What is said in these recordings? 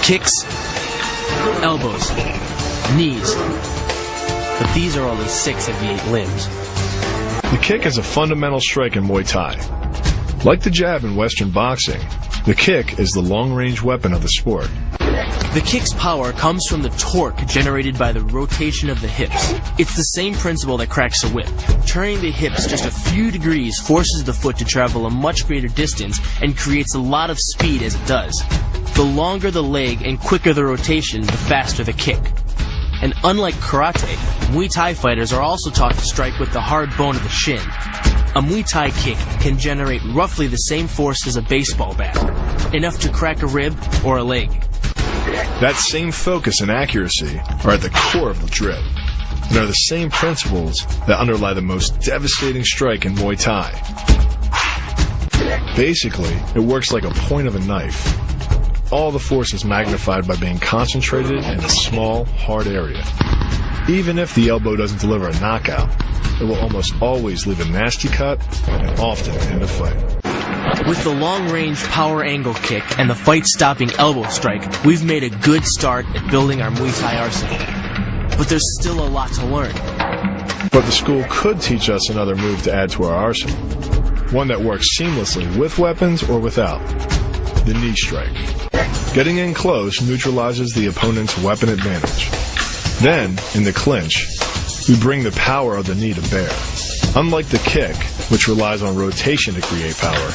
Kicks, elbows, knees. But these are only 6 of the 8 limbs. The kick is a fundamental strike in Muay Thai. Like the jab in Western boxing, the kick is the long-range weapon of the sport. The kick's power comes from the torque generated by the rotation of the hips. It's the same principle that cracks a whip. Turning the hips just a few degrees forces the foot to travel a much greater distance and creates a lot of speed as it does. The longer the leg and quicker the rotation, the faster the kick. And unlike karate, Muay Thai fighters are also taught to strike with the hard bone of the shin. A Muay Thai kick can generate roughly the same force as a baseball bat, enough to crack a rib or a leg. That same focus and accuracy are at the core of the drip, and are the same principles that underlie the most devastating strike in Muay Thai. Basically, it works like a point of a knife. All the force is magnified by being concentrated in a small, hard area. Even if the elbow doesn't deliver a knockout, it will almost always leave a nasty cut and often end a fight. With the long-range power angle kick and the fight-stopping elbow strike, we've made a good start at building our Muay Thai arsenal. But there's still a lot to learn. But the school could teach us another move to add to our arsenal. One that works seamlessly with weapons or without. The knee strike. Getting in close neutralizes the opponent's weapon advantage. Then, in the clinch, we bring the power of the knee to bear. Unlike the kick, which relies on rotation to create power,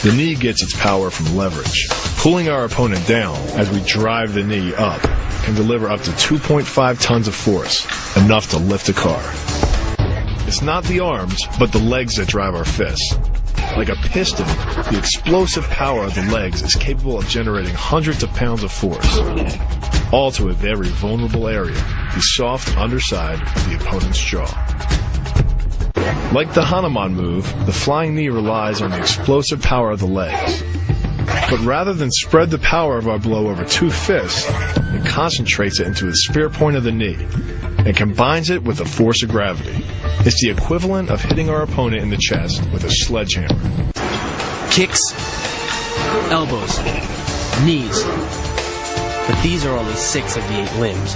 the knee gets its power from leverage. Pulling our opponent down as we drive the knee up can deliver up to 2.5 tons of force, enough to lift a car. It's not the arms, but the legs that drive our fists. Like a piston, the explosive power of the legs is capable of generating hundreds of pounds of force, all to a very vulnerable area, the soft underside of the opponent's jaw. Like the Hanuman move, the flying knee relies on the explosive power of the legs. But rather than spread the power of our blow over 2 fists, it concentrates it into the spear point of the knee and combines it with the force of gravity. It's the equivalent of hitting our opponent in the chest with a sledgehammer. Kicks, elbows, knees. But these are only 6 of the 8 limbs.